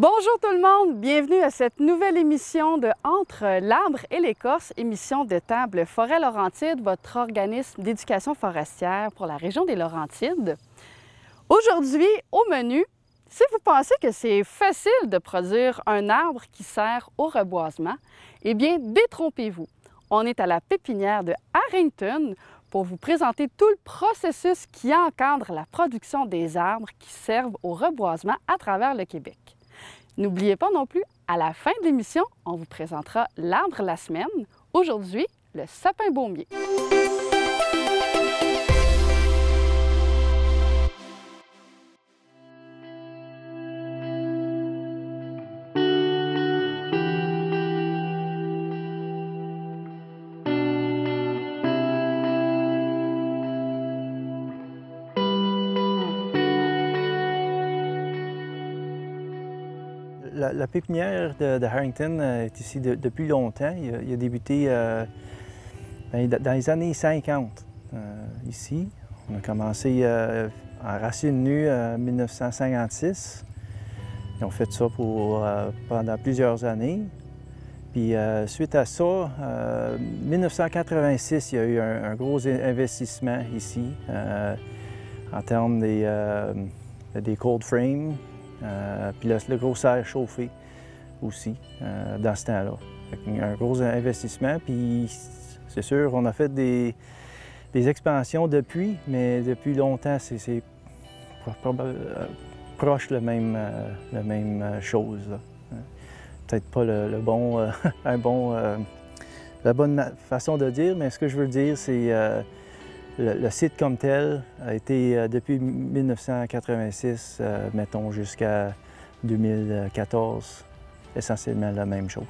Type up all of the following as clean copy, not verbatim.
Bonjour tout le monde, bienvenue à cette nouvelle émission de Entre l'arbre et l'écorce, émission de Table Forêt Laurentide, votre organisme d'éducation forestière pour la région des Laurentides. Aujourd'hui, au menu, si vous pensez que c'est facile de produire un arbre qui sert au reboisement, eh bien, détrompez-vous. On est à la pépinière de Harrington pour vous présenter tout le processus qui encadre la production des arbres qui servent au reboisement à travers le Québec. N'oubliez pas non plus, à la fin de l'émission, on vous présentera l'arbre la semaine. Aujourd'hui, le sapin baumier. La pépinière de Harrington est ici depuis longtemps. Il a débuté dans les années 50 ici. On a commencé en racine nue en 1956. Ils ont fait ça pendant plusieurs années. Puis suite à ça, en 1986, il y a eu un gros investissement ici en termes des cold frames. Puis le gros serre chauffé aussi dans ce temps-là. Un gros investissement, puis c'est sûr, on a fait des expansions depuis, mais depuis longtemps, c'est proche la même chose. Peut-être pas la bonne façon de dire, mais ce que je veux dire, c'est le site comme tel a été, depuis 1986, mettons, jusqu'à 2014, essentiellement la même chose.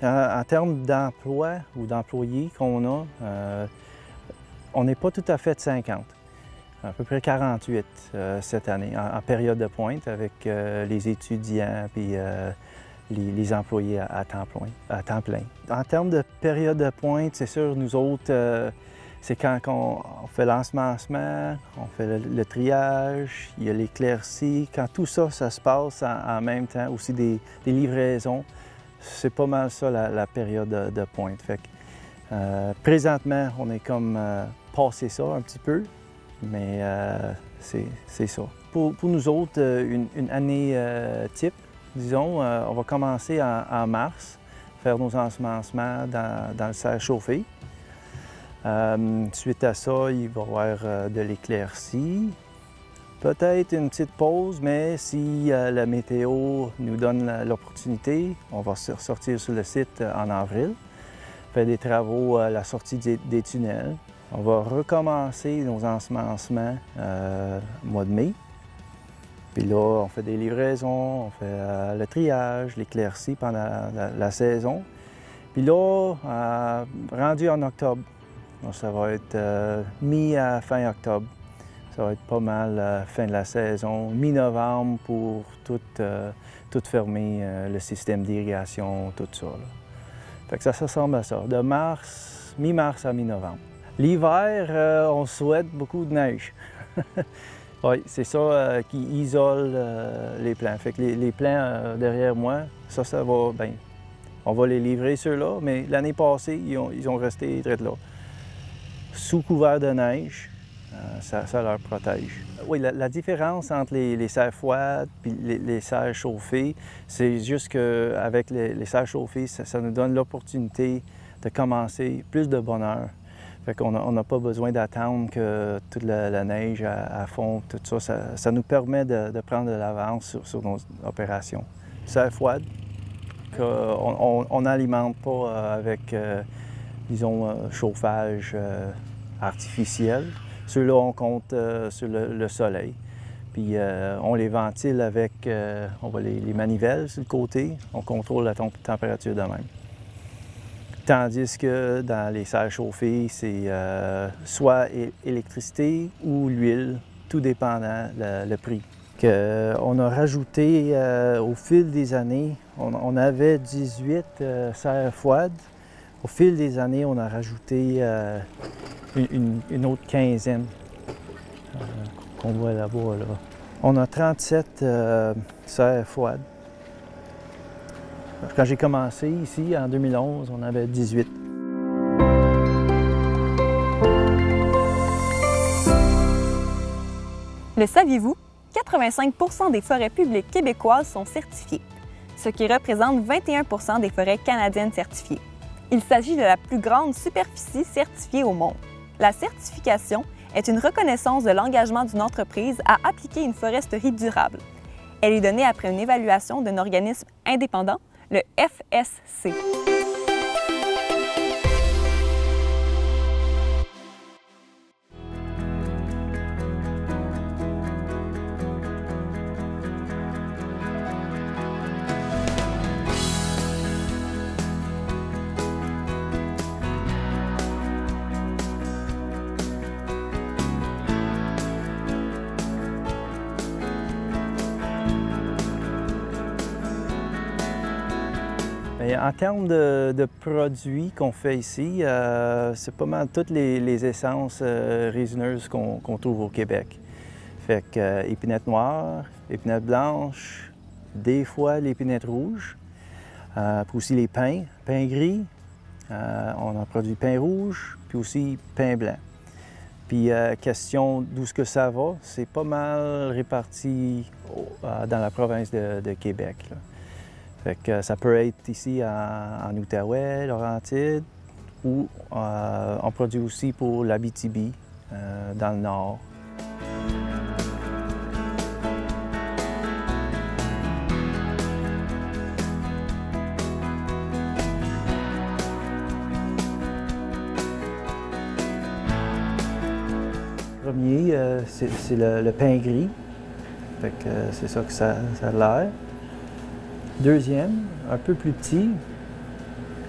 En termes d'emploi ou d'employés qu'on a, on n'est pas tout à fait 50. À peu près 48 cette année, en période de pointe, avec les étudiants et les employés à temps plein. En termes de période de pointe, c'est sûr, nous autres, c'est quand on fait l'ensemencement, on fait le triage, il y a l'éclaircie. Quand tout ça, ça se passe en même temps, aussi des livraisons, c'est pas mal ça la période de pointe. Fait que, présentement, on est comme passé ça un petit peu, mais c'est ça. Pour nous autres, une année type, disons, on va commencer en mars, faire nos ensemencements dans le serre chauffé. Suite à ça, il va y avoir de l'éclaircie. Peut-être une petite pause, mais si la météo nous donne l'opportunité, on va sortir sur le site en avril, faire des travaux à la sortie des tunnels. On va recommencer nos ensemencements au mois de mai. Puis là, on fait des livraisons, on fait le triage, l'éclaircie pendant la saison. Puis là, rendu en octobre, ça va être mi à fin octobre. Ça va être pas mal fin de la saison. Mi-novembre pour tout fermer, le système d'irrigation, tout ça. Là. Fait que ça ressemble à ça, de mi-mars à mi-novembre. L'hiver, on souhaite beaucoup de neige. Oui, c'est ça qui isole les plants. Fait que les plants derrière moi, ça va bien. On va les livrer ceux-là, mais l'année passée, ils ont resté très là. Sous couvert de neige, ça leur protège. Oui, la différence entre les serres froides et les serres chauffées, c'est juste qu'avec les serres chauffées, ça nous donne l'opportunité de commencer plus de bonne heure. Fait qu'on n'a pas besoin d'attendre que toute la neige à fond, tout ça. Ça nous permet de prendre de l'avance sur nos opérations. Serre froide, on n'alimente pas avec, disons, chauffage artificiel. Ceux-là, on compte sur le soleil. Puis on les ventile avec, on va les manivelles sur le côté. On contrôle la température de même. Tandis que dans les serres chauffées, c'est soit électricité ou l'huile, tout dépendant le prix. On a rajouté au fil des années, on avait 18 serres froides. Au fil des années, on a rajouté une autre quinzaine qu'on voit là-bas. Là. On a 37 serres froides. Quand j'ai commencé ici, en 2011, on avait 18. Le saviez-vous? 85% des forêts publiques québécoises sont certifiées, ce qui représente 21% des forêts canadiennes certifiées. Il s'agit de la plus grande superficie certifiée au monde. La certification est une reconnaissance de l'engagement d'une entreprise à appliquer une foresterie durable. Elle est donnée après une évaluation d'un organisme indépendant, le FSC. En termes de produits qu'on fait ici, c'est pas mal toutes les essences résineuses qu'on trouve au Québec. Fait que épinette noire, épinette blanche, des fois l'épinette rouge, puis aussi les pins gris, on en produit pain rouge, puis aussi pain blanc. Puis question d'où ce que ça va, c'est pas mal réparti dans la province de Québec, là. Fait que ça peut être ici en Outaouais, Laurentides, ou on produit aussi pour l'Abitibi, dans le nord. Le premier, c'est le pain gris. Fait que c'est ça que ça a l'air. Deuxième, un peu plus petit,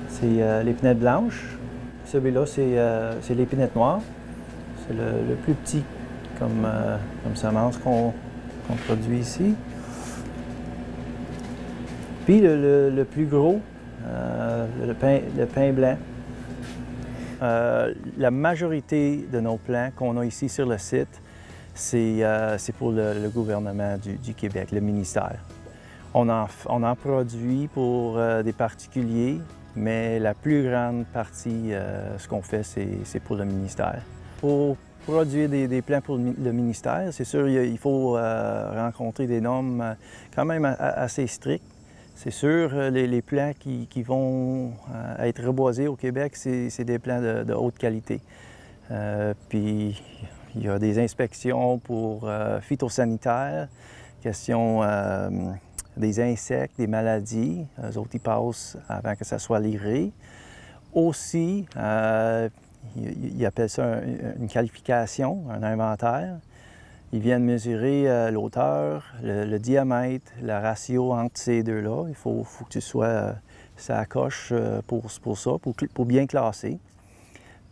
c'est l'épinette blanche. Celui-là, c'est l'épinette noire. C'est le plus petit comme semence qu'on produit ici. Puis le plus gros, le pain blanc. La majorité de nos plants qu'on a ici sur le site, c'est pour le gouvernement du Québec, le ministère. On en produit pour des particuliers, mais la plus grande partie, ce qu'on fait, c'est pour le ministère. Pour produire des plants pour le ministère, c'est sûr, il faut rencontrer des normes quand même assez strictes. C'est sûr, les plants qui vont être reboisés au Québec, c'est des plants de haute qualité. Puis, il y a des inspections pour phytosanitaires, question des insectes, des maladies. Eux autres, ils passent avant que ça soit livré. Aussi, ils appellent ça une qualification, un inventaire. Ils viennent mesurer l'auteur, le diamètre, le ratio entre ces deux-là. Il faut que tu sois ça coche pour ça, pour bien classer.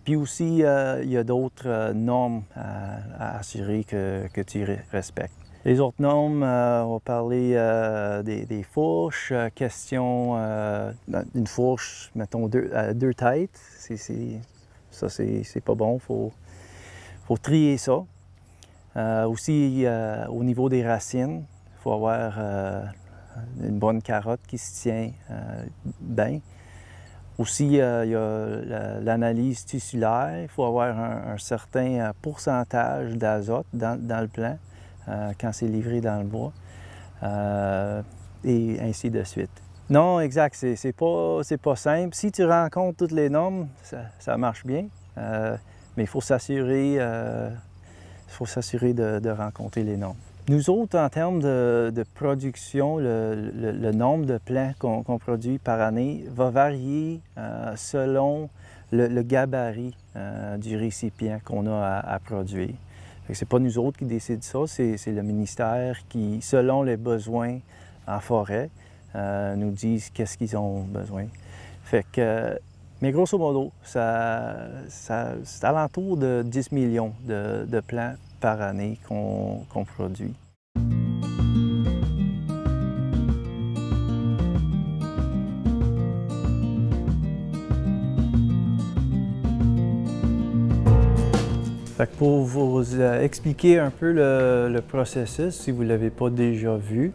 Puis aussi, il y a d'autres normes à assurer que tu respectes. Les autres normes, on va parler des fourches, question d'une fourche, mettons, deux têtes. Ça, c'est pas bon, faut trier ça. Aussi, au niveau des racines, il faut avoir une bonne carotte qui se tient bien. Aussi, il y a l'analyse tissulaire. Il faut avoir un certain pourcentage d'azote dans le plant quand c'est livré dans le bois, et ainsi de suite. Non, exact, c'est pas simple. Si tu rencontres toutes les normes, ça marche bien, mais il faut s'assurer de rencontrer les normes. Nous autres, en termes de production, le nombre de plants qu'on produit par année va varier selon le gabarit du récipient qu'on a à produire. Ce n'est pas nous autres qui décident ça, c'est le ministère qui, selon les besoins en forêt, nous disent qu'est-ce qu'ils ont besoin. Mais grosso modo, c'est alentour de 10 millions de plants par année qu'on produit. Pour vous expliquer un peu le processus, si vous ne l'avez pas déjà vu,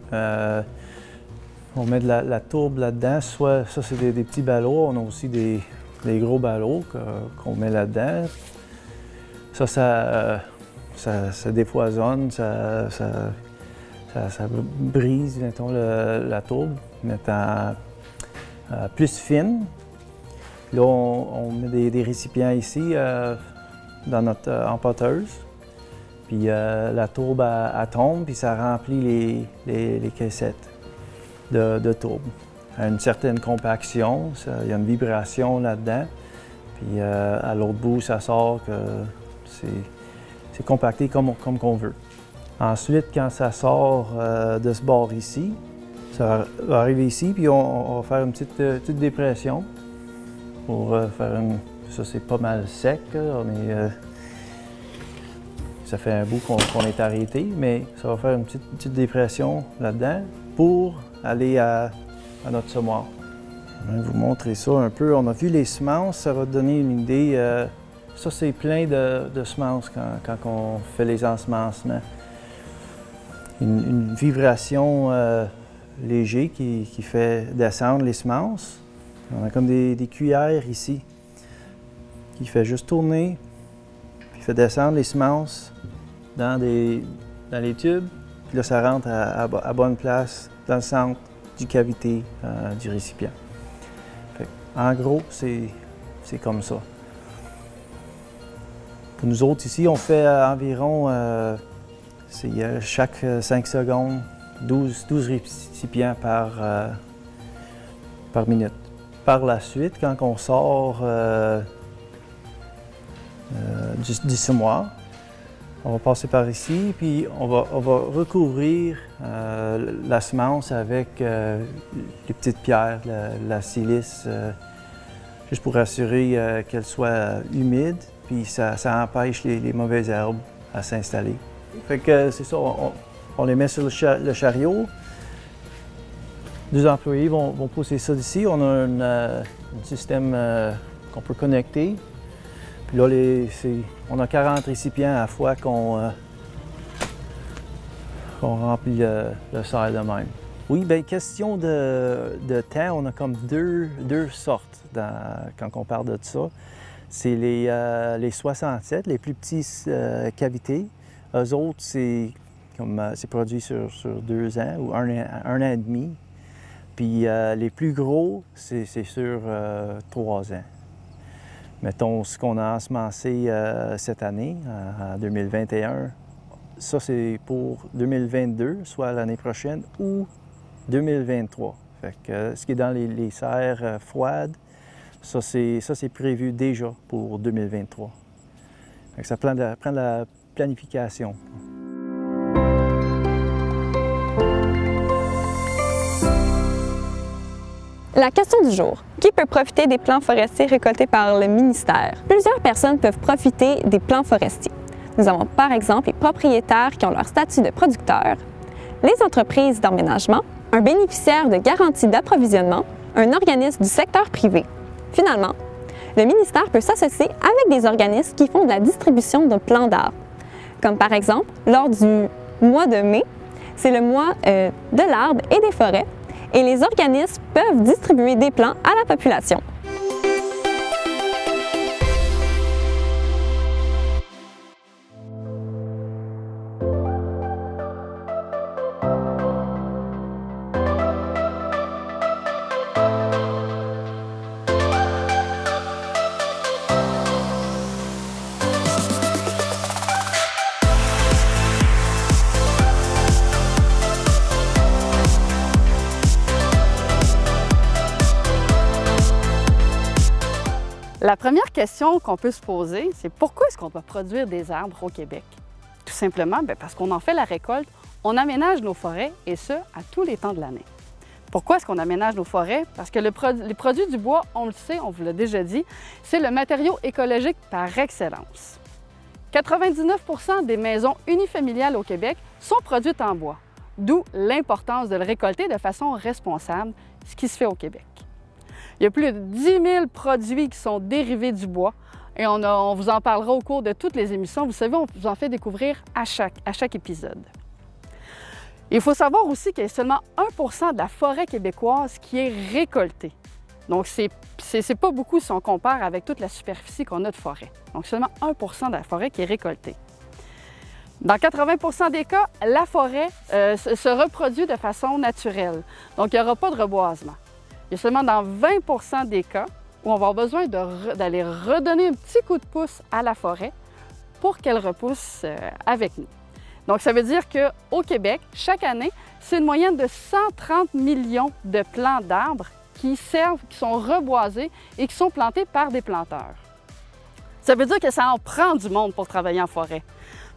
On met de la tourbe là-dedans. Soit ça, c'est des petits ballots. On a aussi des gros ballots qu'on met là-dedans. Ça dépoisonne, ça brise, mettons, la tourbe, mettant plus fine. Là, on met des récipients ici dans notre empoteuse. Puis la tourbe, elle tombe, puis ça remplit les caissettes de tourbe. À une certaine compaction, il y a une vibration là-dedans. Puis à l'autre bout, ça sort que c'est compacté comme qu'on veut. Ensuite, quand ça sort de ce bord ici, ça va arriver ici, puis on va faire une petite dépression pour faire une... Ça, c'est pas mal sec, là. Ça fait un bout qu'on est arrêté, mais ça va faire une petite dépression là-dedans pour aller à notre semoir. Je vais vous montrer ça un peu. On a vu les semences, ça va donner une idée. Ça, c'est plein de semences quand on fait les ensemencements. Une vibration léger qui fait descendre les semences. On a comme des cuillères ici qui fait juste tourner, puis fait descendre les semences dans les tubes. Puis là, ça rentre à bonne place dans le centre du cavité du récipient. En gros, c'est comme ça. Pour nous autres ici, on fait environ, chaque 5 secondes, 12 récipients par minute. Par la suite, quand on sort du semoir, on va passer par ici, puis on va recouvrir la semence avec les petites pierres, la silice, juste pour assurer qu'elle soit humide, puis ça empêche les mauvaises herbes à s'installer. Fait que c'est ça, on les met sur le chariot. 2 employés vont pousser ça d'ici. On a un système qu'on peut connecter. Puis là, on a 40 récipients à la fois qu'on remplit le serre de même. Oui, bien, question de temps, on a comme deux sortes quand on parle de ça. C'est les 67, les plus petits cavités. Eux autres, c'est produit sur 2 ans ou un an et demi. Puis les plus gros, c'est sur 3 ans. Mettons ce qu'on a ensemencé cette année, en 2021, ça c'est pour 2022, soit l'année prochaine, ou 2023. Fait que ce qui est dans les serres froides, ça c'est prévu déjà pour 2023. Fait que ça prend de la planification. La question du jour. Qui peut profiter des plants forestiers récoltés par le ministère? Plusieurs personnes peuvent profiter des plants forestiers. Nous avons par exemple les propriétaires qui ont leur statut de producteur, les entreprises d'emménagement, un bénéficiaire de garantie d'approvisionnement, un organisme du secteur privé. Finalement, le ministère peut s'associer avec des organismes qui font de la distribution de plants d'arbres. Comme par exemple, lors du mois de mai, c'est le mois de l'arbre et des forêts, et les organismes peuvent distribuer des plants à la population. La première question qu'on peut se poser, c'est pourquoi est-ce qu'on doit produire des arbres au Québec? Tout simplement parce qu'on en fait la récolte, on aménage nos forêts et ce, à tous les temps de l'année. Pourquoi est-ce qu'on aménage nos forêts? Parce que les produits du bois, on le sait, on vous l'a déjà dit, c'est le matériau écologique par excellence. 99% des maisons unifamiliales au Québec sont produites en bois, d'où l'importance de le récolter de façon responsable, ce qui se fait au Québec. Il y a plus de 10 000 produits qui sont dérivés du bois et on vous en parlera au cours de toutes les émissions. Vous savez, on vous en fait découvrir à chaque épisode. Il faut savoir aussi qu'il y a seulement 1 % de la forêt québécoise qui est récoltée. Donc, c'est pas beaucoup si on compare avec toute la superficie qu'on a de forêt. Donc, seulement 1 % de la forêt qui est récoltée. Dans 80 % des cas, la forêt se reproduit de façon naturelle. Donc, il n'y aura pas de reboisement. Il y a seulement dans 20 % des cas où on va avoir besoin d'aller redonner un petit coup de pouce à la forêt pour qu'elle repousse avec nous. Donc, ça veut dire qu'au Québec, chaque année, c'est une moyenne de 130 millions de plants d'arbres qui sont reboisés et qui sont plantés par des planteurs. Ça veut dire que ça en prend du monde pour travailler en forêt.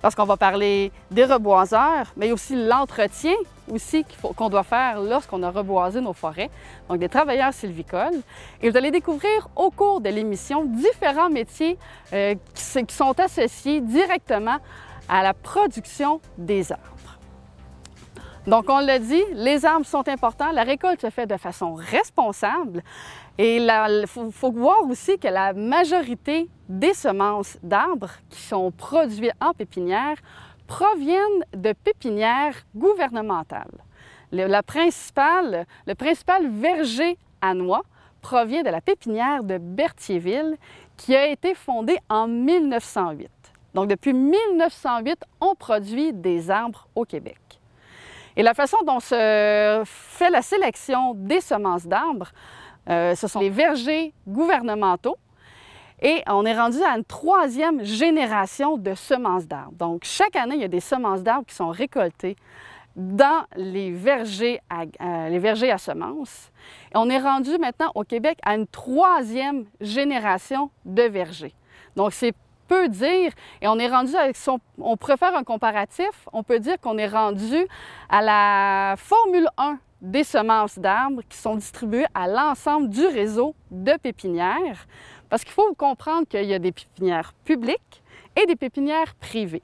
Parce qu'on va parler des reboiseurs, mais aussi l'entretien aussi qu'on doit faire lorsqu'on a reboisé nos forêts, donc des travailleurs sylvicoles. Et vous allez découvrir au cours de l'émission différents métiers qui sont associés directement à la production des arbres. Donc, on l'a dit, les arbres sont importants, la récolte se fait de façon responsable et il faut voir aussi que la majorité des semences d'arbres qui sont produites en pépinière proviennent de pépinières gouvernementales. Le principal verger à noix provient de la pépinière de Berthierville qui a été fondée en 1908. Donc, depuis 1908, on produit des arbres au Québec. Et la façon dont se fait la sélection des semences d'arbres, ce sont les vergers gouvernementaux. Et on est rendu à une 3e génération de semences d'arbres. Donc, chaque année, il y a des semences d'arbres qui sont récoltées dans les vergers à semences. Et on est rendu maintenant au Québec à une 3e génération de vergers. Donc, c'est peu dire, et on est rendu avec, on pourrait faire un comparatif, on peut dire qu'on est rendu à la Formule 1 des semences d'arbres qui sont distribuées à l'ensemble du réseau de pépinières, parce qu'il faut comprendre qu'il y a des pépinières publiques et des pépinières privées.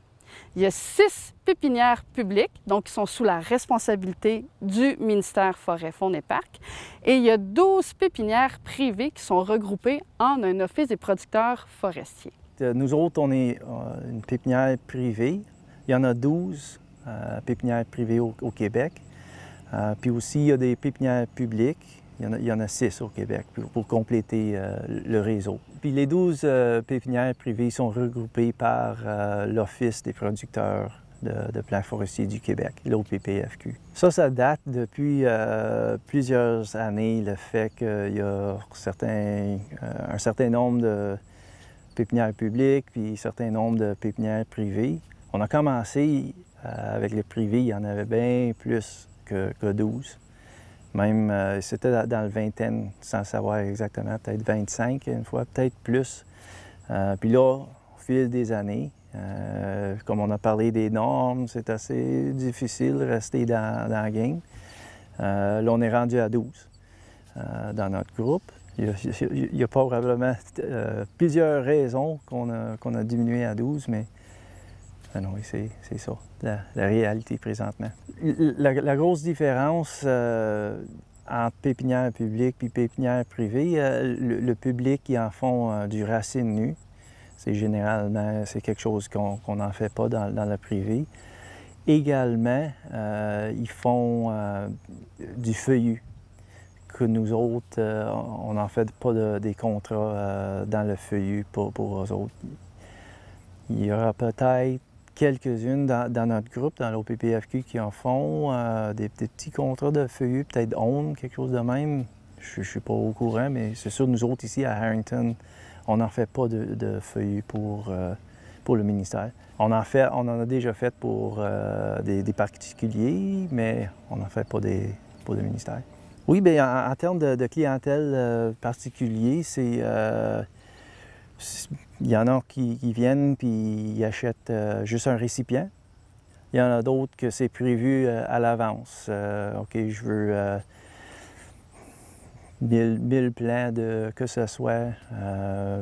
Il y a 6 pépinières publiques, donc qui sont sous la responsabilité du ministère Forêt, Faune et Parcs, et il y a 12 pépinières privées qui sont regroupées en un office des producteurs forestiers. Nous autres, on est une pépinière privée. Il y en a 12 pépinières privées au Québec. Puis aussi, il y a des pépinières publiques. Il y en a 6 au Québec pour compléter le réseau. Puis les 12 pépinières privées sont regroupées par l'Office des producteurs de plants forestiers du Québec, l'OPPFQ. Ça date depuis plusieurs années, le fait qu'il y a un certain nombre de pépinières publiques, puis un certain nombre de pépinières privées. On a commencé avec le privé, il y en avait bien plus que 12. Même, c'était dans le vingtaine, sans savoir exactement, peut-être 25 une fois, peut-être plus. Puis là, au fil des années, comme on a parlé des normes, c'est assez difficile de rester dans la game. Là, on est rendu à 12 dans notre groupe. Il y a probablement plusieurs raisons qu'on a diminué à 12, mais non, c'est ça, la réalité présentement. La grosse différence entre pépinière publique et pépinière privée, le public, ils en font du racine nue. Généralement, c'est quelque chose qu'on n'en fait pas dans le privé. Également, ils font du feuillu. Que nous autres, on n'en fait pas des contrats dans le feuillu pour eux autres. Il y aura peut-être quelques-unes dans notre groupe, dans l'OPPFQ, qui en font des petits contrats de feuillu, peut-être 11, quelque chose de même. Je ne suis pas au courant, mais c'est sûr, nous autres ici à Harrington, on n'en fait pas de feuillu pour le ministère. On en a déjà fait pour des particuliers, mais on n'en fait pas pour le ministère. Oui, bien, en termes de clientèle particulier, il y en a qui viennent puis ils achètent juste un récipient. Il y en a d'autres que c'est prévu à l'avance. OK, je veux 1000 plants que ce soit,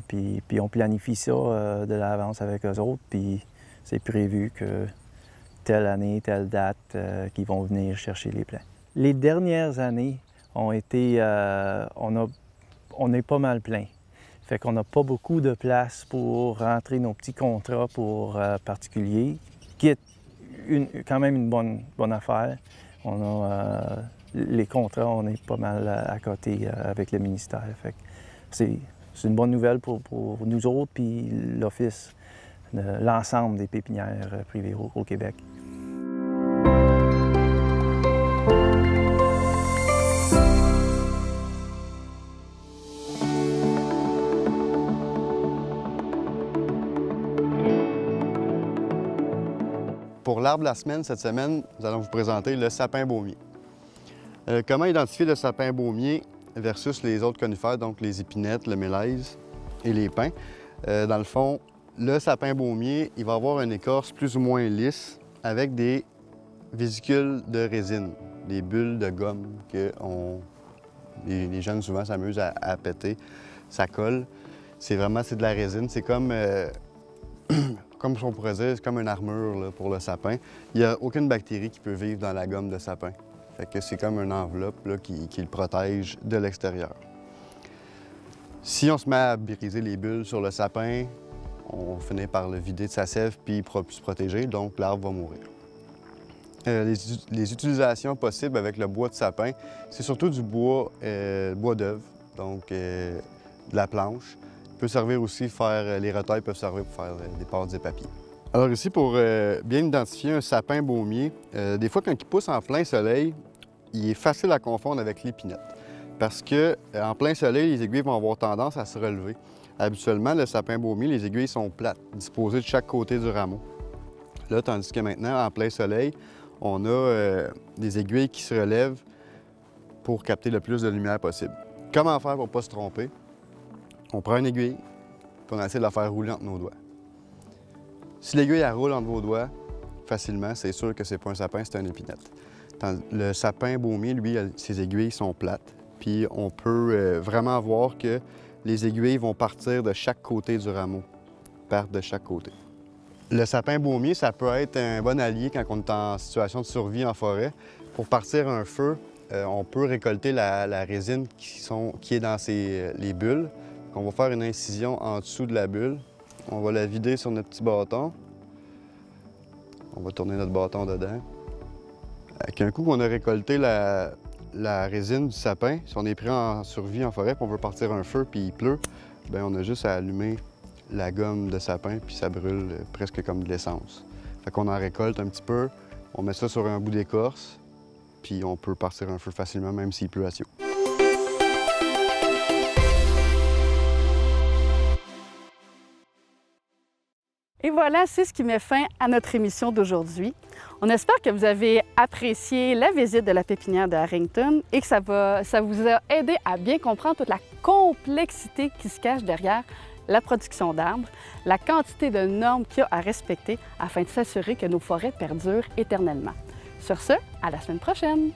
puis on planifie ça de l'avance avec eux autres, puis c'est prévu que telle année, telle date, qu'ils vont venir chercher les plants. Les dernières années ont été, on est pas mal plein. Fait qu'on n'a pas beaucoup de place pour rentrer nos petits contrats pour particuliers. Quitte quand même une bonne affaire. On a les contrats, on est pas mal à côté avec le ministère. Fait que c'est une bonne nouvelle pour nous autres puis l'Office, l'ensemble des pépinières privées au Québec. Pour l'arbre de la semaine, cette semaine, nous allons vous présenter le sapin baumier. Comment identifier le sapin baumier versus les autres conifères, donc les épinettes, le mélèze et les pins? Dans le fond, le sapin baumier, il va avoir une écorce plus ou moins lisse avec des vésicules de résine, des bulles de gomme que les jeunes souvent s'amusent à péter. Ça colle. C'est de la résine. C'est comme... Comme on pourrait dire, c'est comme une armure là, pour le sapin. Il n'y a aucune bactérie qui peut vivre dans la gomme de sapin. Fait que c'est comme une enveloppe là, qui le protège de l'extérieur. Si on se met à briser les bulles sur le sapin, on finit par le vider de sa sève puis se protéger, donc l'arbre va mourir. Les utilisations possibles avec le bois de sapin, c'est surtout du bois d'œuvre, donc de la planche. Peut servir aussi, les retailles peuvent servir pour faire des pâtes et papiers. Alors ici, pour bien identifier un sapin baumier, des fois quand il pousse en plein soleil, il est facile à confondre avec l'épinette. Parce qu'en plein soleil, les aiguilles vont avoir tendance à se relever. Habituellement, le sapin baumier, les aiguilles sont plates, disposées de chaque côté du rameau. Là, tandis que maintenant, en plein soleil, on a des aiguilles qui se relèvent pour capter le plus de lumière possible. Comment faire pour ne pas se tromper? On prend une aiguille, puis on essaie de la faire rouler entre nos doigts. Si l'aiguille roule entre vos doigts facilement, c'est sûr que c'est pas un sapin, c'est une épinette. Le sapin baumier, lui, ses aiguilles sont plates, puis on peut vraiment voir que les aiguilles vont partir de chaque côté du rameau, partent de chaque côté. Le sapin baumier, ça peut être un bon allié quand on est en situation de survie en forêt. Pour partir un feu, on peut récolter la résine qui est dans les bulles. On va faire une incision en dessous de la bulle. On va la vider sur notre petit bâton. On va tourner notre bâton dedans. Avec un coup qu'on a récolté la résine du sapin, si on est pris en survie en forêt, puis on veut partir un feu, puis il pleut, bien, on a juste à allumer la gomme de sapin, puis ça brûle presque comme de l'essence. Fait qu'on en récolte un petit peu, on met ça sur un bout d'écorce, puis on peut partir un feu facilement, même s'il pleut assez haut. Et voilà, c'est ce qui met fin à notre émission d'aujourd'hui. On espère que vous avez apprécié la visite de la pépinière de Harrington et que ça vous a aidé à bien comprendre toute la complexité qui se cache derrière la production d'arbres, la quantité de normes qu'il y a à respecter afin de s'assurer que nos forêts perdurent éternellement. Sur ce, à la semaine prochaine!